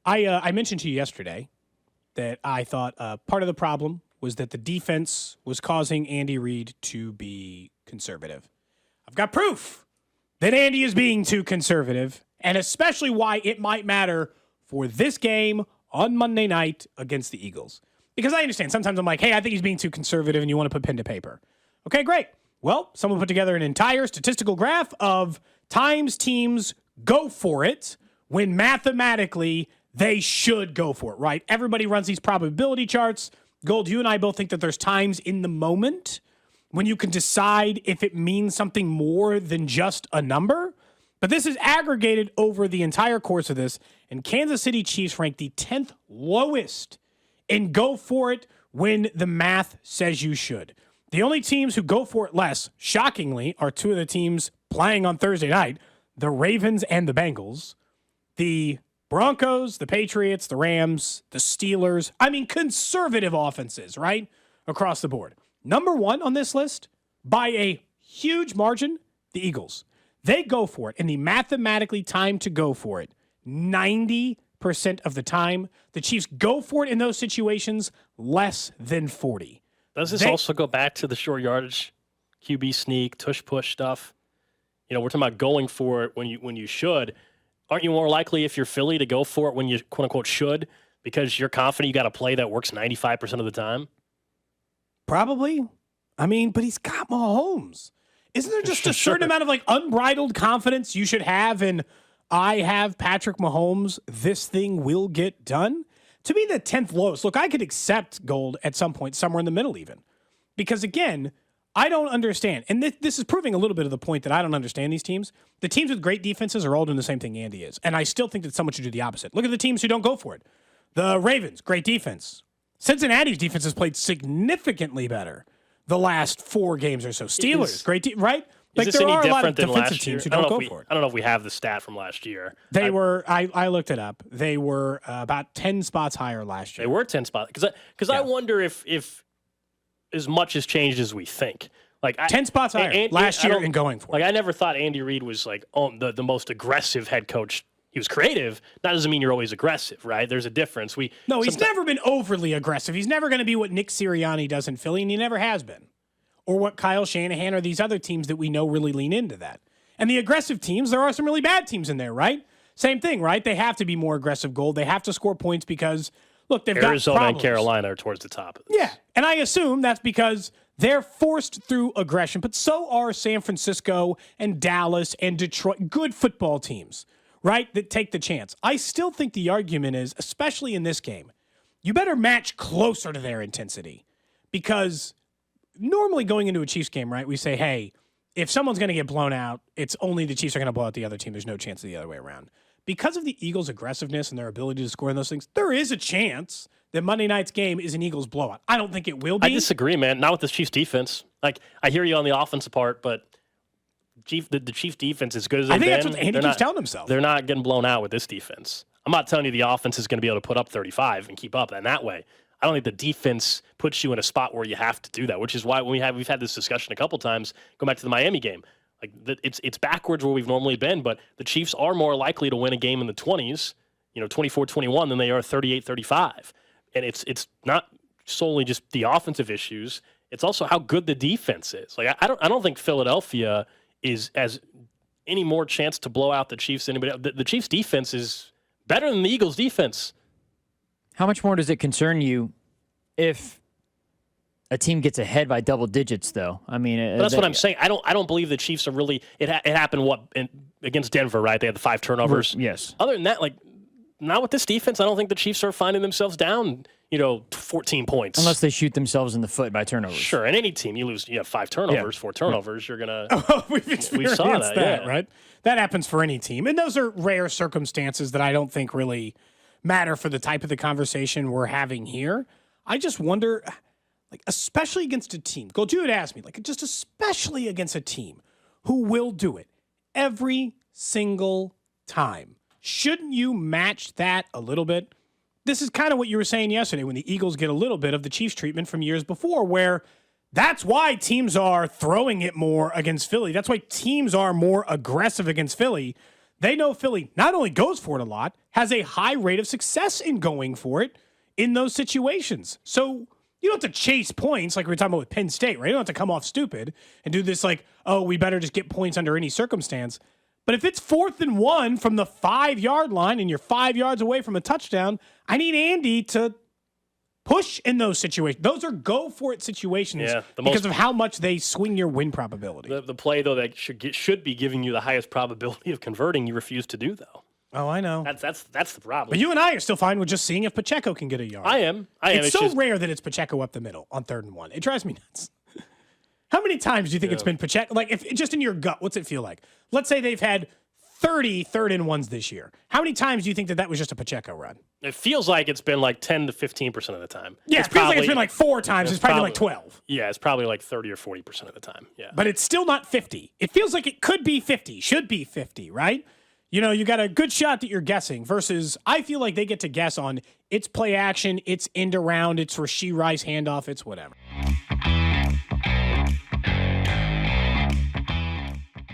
I mentioned to you yesterday that I thought part of the problem was that the defense was causing Andy Reid to be conservative. I've got proof that Andy is being too conservative, and especially why it might matter for this game on Monday night against the Eagles. Because I understand sometimes I'm like, hey, I think he's being too conservative, and you want to put pen to paper. Okay, great. Well, someone put together an entire statistical graph of times teams go for it when mathematically they should go for it, right? Everybody runs these probability charts. Gold, you and I both think that there's times in the moment when you can decide if it means something more than just a number. But this is aggregated over the entire course of this, and Kansas City Chiefs rank the 10th lowest in go for it when the math says you should. The only teams who go for it less, shockingly, are two of the teams playing on Thursday night, the Ravens and the Bengals. The Broncos, the Patriots, the Rams, the Steelers. I mean, conservative offenses, right? Across the board. Number one on this list, by a huge margin, the Eagles. They go for it, and the mathematically time to go for it, 90% of the time. The Chiefs go for it in those situations less than 40. Does this also go back to the short yardage, QB sneak, tush push stuff? You know, we're talking about going for it when you should. Aren't you more likely if you're Philly to go for it when you quote unquote should because you're confident you got a play that works 95% of the time? Probably. I mean, but he's got Mahomes. Isn't there just a certain amount of like unbridled confidence you should have in I have Patrick Mahomes, this thing will get done? To be the 10th lowest, look, I could accept Gold at some point, somewhere in the middle even. Because again, I don't understand. And this is proving a little bit of the point that I don't understand these teams. The teams with great defenses are all doing the same thing Andy is. And I still think that someone should do the opposite. Look at the teams who don't go for it. The Ravens, great defense. Cincinnati's defense has played significantly better the last 4 games or so. Steelers, great right? Like there are a lot of defensive teams who don't go for it. I don't know if we have the stat from last year. They were, I looked it up. They were about 10 spots higher last year. They were 10 spots. Because I wonder if as much has changed as we think. Like 10 spots higher last year and going for it. Like I never thought Andy Reid was like the most aggressive head coach. He was creative. That doesn't mean you're always aggressive, right? There's a difference. He's never been overly aggressive. He's never going to be what Nick Sirianni does in Philly, and he never has been. Or what Kyle Shanahan or these other teams that we know really lean into that. And the aggressive teams, there are some really bad teams in there, right? Same thing, right? They have to be more aggressive, Gold. They have to score points because, look, they've got problems. Arizona and Carolina are towards the top of this. Yeah, and I assume that's because they're forced through aggression, but so are San Francisco and Dallas and Detroit, good football teams, right, that take the chance. I still think the argument is, especially in this game, you better match closer to their intensity because normally going into a Chiefs game, right, we say, hey, if someone's going to get blown out, it's only the Chiefs are going to blow out the other team. There's no chance of the other way around. Because of the Eagles' aggressiveness and their ability to score in those things, there is a chance that Monday night's game is an Eagles blowout. I don't think it will be. I disagree, man. Not with the Chiefs' defense. Like, I hear you on the offensive part, but the Chiefs' defense is good as they've been. I think that's what Andy keeps telling himself. They're not getting blown out with this defense. I'm not telling you the offense is going to be able to put up 35 and keep up in that way. I don't think the defense puts you in a spot where you have to do that, which is why we've had this discussion a couple times. Go back to the Miami game. Like it's backwards where we've normally been, but the Chiefs are more likely to win a game in the 20s, 24-21 than they are 38-35. And it's not solely just the offensive issues. It's also how good the defense is. Like I don't think Philadelphia has any more chance to blow out the Chiefs than anybody else. The Chiefs defense is better than the Eagles defense. How much more does it concern you if a team gets ahead by double digits, though? I mean, that's what I'm saying. I don't believe the Chiefs are really. It happened against Denver, right? They had the 5 turnovers. Yes. Other than that, like not with this defense, I don't think the Chiefs are finding themselves down, 14 points. Unless they shoot themselves in the foot by turnovers. Sure, and any team you have 5 turnovers, 4 turnovers, you're gonna. We've experienced that, right? That happens for any team, and those are rare circumstances that I don't think really matter for the type of the conversation we're having here. I just wonder, like, especially against a team. Gold, you had asked me, like, just especially against a team who will do it every single time. Shouldn't you match that a little bit? This is kind of what you were saying yesterday when the Eagles get a little bit of the Chiefs treatment from years before, where that's why teams are throwing it more against Philly. That's why teams are more aggressive against Philly. They know Philly not only goes for it a lot, has a high rate of success in going for it in those situations. So you don't have to chase points like we were talking about with Penn State, right? You don't have to come off stupid and do this like, oh, we better just get points under any circumstance. But if it's 4th and 1 from the 5-yard line and you're 5 yards away from a touchdown, I need Andy to push in those situations. Those are go-for-it situations because of how much they swing your win probability. The play, though, that should be giving you the highest probability of converting, you refuse to do, though. Oh, I know. That's the problem. But you and I are still fine with just seeing if Pacheco can get a yard. I am. It's so rare that it's Pacheco up the middle on 3rd and 1. It drives me nuts. How many times do you think it's been Pacheco? Like, if just in your gut, what's it feel like? Let's say they've had 30 3rd and 1s this year. How many times do you think that was just a Pacheco run? It feels like it's been like 10 to 15% of the time. Yeah, it feels like it's been like 4 times. It's probably like 12. Yeah, it's probably like 30 or 40% of the time. Yeah. But it's still not 50. It feels like it could be 50, should be 50, right? You know, you got a good shot that you're guessing versus I feel like they get to guess on it's play action, it's end around, it's Rashee Rice handoff, it's whatever.